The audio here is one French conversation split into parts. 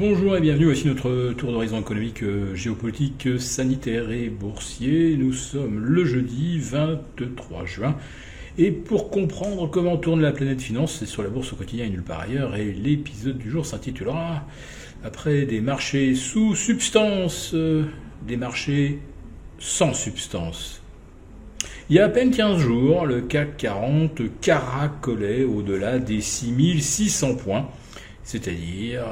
Bonjour et bienvenue, voici notre tour d'horizon économique, géopolitique, sanitaire et boursier. Nous sommes le jeudi 23 juin et pour comprendre comment tourne la planète finance, c'est sur la bourse au quotidien et nulle part ailleurs, et l'épisode du jour s'intitulera « Après des marchés sous substance, des marchés sans substance ». Il y a à peine 15 jours, le CAC 40 caracolait au-delà des 6600 points, c'est-à-dire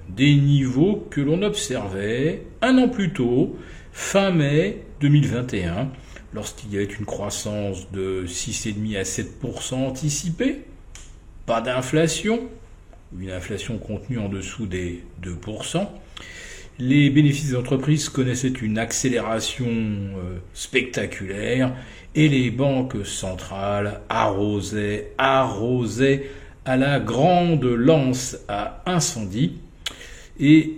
des niveaux que l'on observait un an plus tôt, fin mai 2021, lorsqu'il y avait une croissance de 6,5 à 7% anticipée, pas d'inflation, une inflation contenue en dessous des 2%. Les bénéfices des entreprises connaissaient une accélération spectaculaire et les banques centrales arrosaient à la grande lance à incendie. Et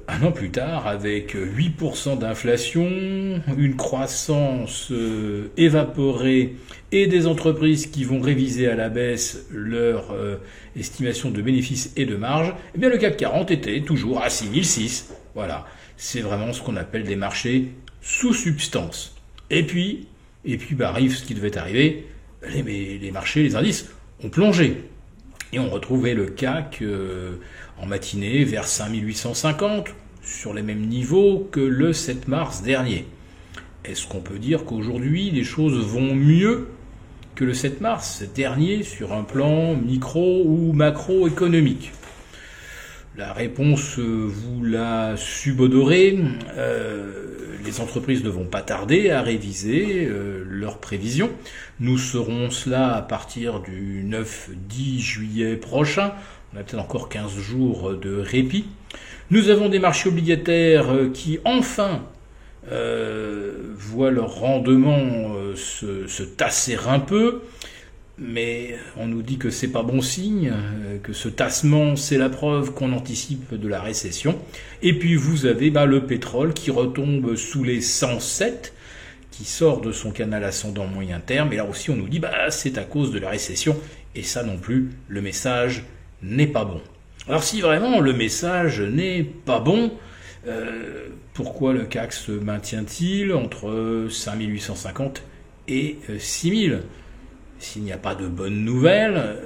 un an plus tard, avec 8% d'inflation, une croissance évaporée et des entreprises qui vont réviser à la baisse leur estimation de bénéfices et de marge, eh bien le CAC 40 était toujours à 6006. Voilà, c'est vraiment ce qu'on appelle des marchés sous substance. Et puis arrive ce qui devait arriver, les marchés, les indices ont plongé. Et on retrouvait le CAC en matinée vers 5850, sur les mêmes niveaux que le 7 mars dernier. Est-ce qu'on peut dire qu'aujourd'hui, les choses vont mieux que le 7 mars dernier sur un plan micro ou macroéconomique ? La réponse vous l'a subodoré. Les entreprises ne vont pas tarder à réviser leurs prévisions. Nous saurons cela à partir du 9-10 juillet prochain. On a peut-être encore 15 jours de répit. Nous avons des marchés obligataires qui enfin voient leur rendement se tasser un peu. Mais on nous dit que c'est pas bon signe, que ce tassement c'est la preuve qu'on anticipe de la récession. Et puis vous avez le pétrole qui retombe sous les 107, qui sort de son canal ascendant moyen terme. Et là aussi on nous dit c'est à cause de la récession. Et ça non plus, le message n'est pas bon. Alors si vraiment le message n'est pas bon, pourquoi le CAC se maintient-il entre 5850 et 6000 ? S'il n'y a pas de bonnes nouvelles,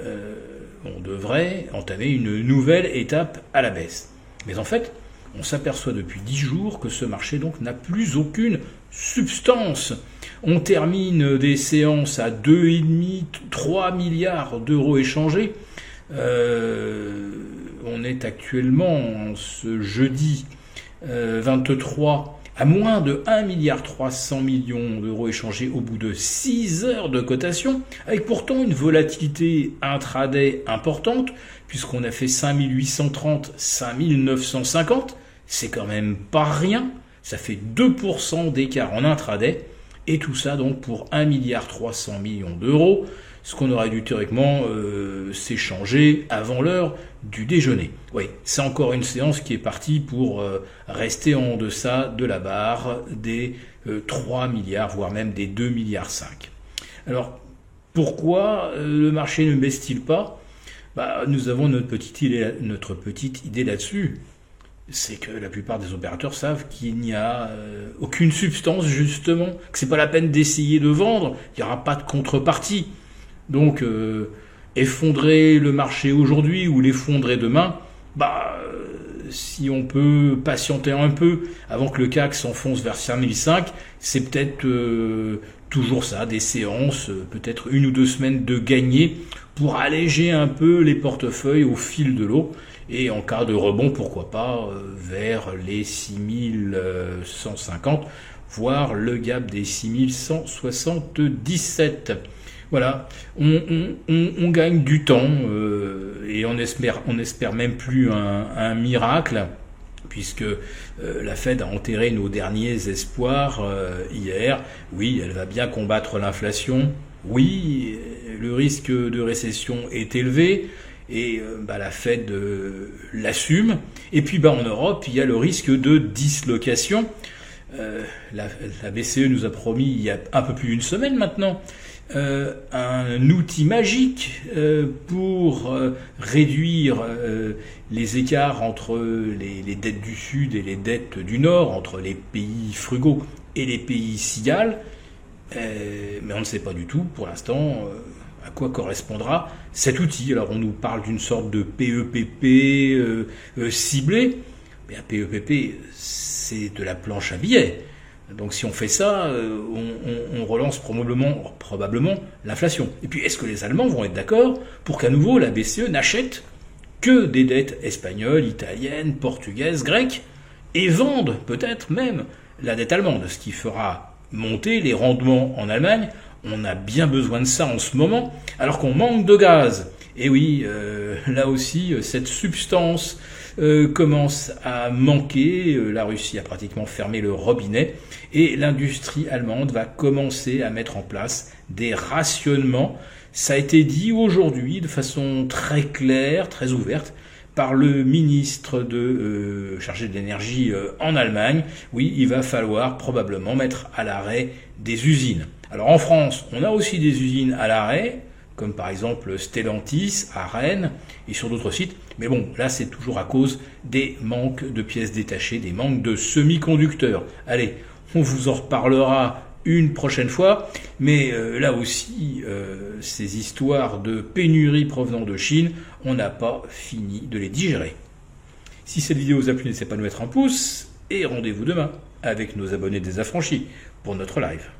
on devrait entamer une nouvelle étape à la baisse. Mais en fait, on s'aperçoit depuis 10 jours que ce marché donc n'a plus aucune substance. On termine des séances à 2,5-3 milliards d'euros échangés. On est actuellement, ce jeudi 23, à moins de 1,3 milliard d'euros échangés au bout de 6 heures de cotation, avec pourtant une volatilité intraday importante, puisqu'on a fait 5830, 5950, c'est quand même pas rien, ça fait 2% d'écart en intraday, et tout ça donc pour 1,3 milliard d'euros, ce qu'on aurait dû théoriquement s'échanger avant l'heure du déjeuner. Oui, c'est encore une séance qui est partie pour rester en deçà de la barre des 3 milliards, voire même des 2,5 milliards. Alors, pourquoi le marché ne baisse-t-il pas ? Nous avons notre petite idée là-dessus. C'est que la plupart des opérateurs savent qu'il n'y a aucune substance, justement, que c'est pas la peine d'essayer de vendre, il n'y aura pas de contrepartie. Donc, effondrer le marché aujourd'hui ou l'effondrer demain, si on peut patienter un peu avant que le CAC s'enfonce vers 5005, c'est peut-être toujours ça, des séances, peut-être 1 ou 2 semaines de gagner pour alléger un peu les portefeuilles au fil de l'eau. Et en cas de rebond, pourquoi pas vers les 6150, voire le gap des 6177. Voilà, on gagne du temps et on espère même plus un miracle, puisque la Fed a enterré nos derniers espoirs hier. Oui, elle va bien combattre l'inflation. Oui, le risque de récession est élevé. Et la Fed l'assume. Et puis en Europe, il y a le risque de dislocation. La BCE nous a promis il y a un peu plus d'une semaine maintenant un outil magique pour réduire les écarts entre les dettes du Sud et les dettes du Nord, entre les pays frugaux et les pays cigales, mais on ne sait pas du tout pour l'instant à quoi correspondra cet outil. Alors on nous parle d'une sorte de PEPP ciblé, mais un PEPP c'est de la planche à billets. Donc si on fait ça, on relance probablement l'inflation. Et puis est-ce que les Allemands vont être d'accord pour qu'à nouveau la BCE n'achète que des dettes espagnoles, italiennes, portugaises, grecques, et vende peut-être même la dette allemande, ce qui fera monter les rendements en Allemagne. On a bien besoin de ça en ce moment, alors qu'on manque de gaz. Et oui, là aussi, cette substance commence à manquer. La Russie a pratiquement fermé le robinet et l'industrie allemande va commencer à mettre en place des rationnements. Ça a été dit aujourd'hui de façon très claire, très ouverte, par le ministre chargé de l'énergie en Allemagne. Oui, il va falloir probablement mettre à l'arrêt des usines. Alors en France, on a aussi des usines à l'arrêt, comme par exemple Stellantis à Rennes et sur d'autres sites. Mais bon, là c'est toujours à cause des manques de pièces détachées, des manques de semi-conducteurs. Allez, on vous en reparlera une prochaine fois, mais là aussi, ces histoires de pénurie provenant de Chine, on n'a pas fini de les digérer. Si cette vidéo vous a plu, n'hésitez pas à nous mettre un pouce, et rendez-vous demain avec nos abonnés désaffranchis pour notre live.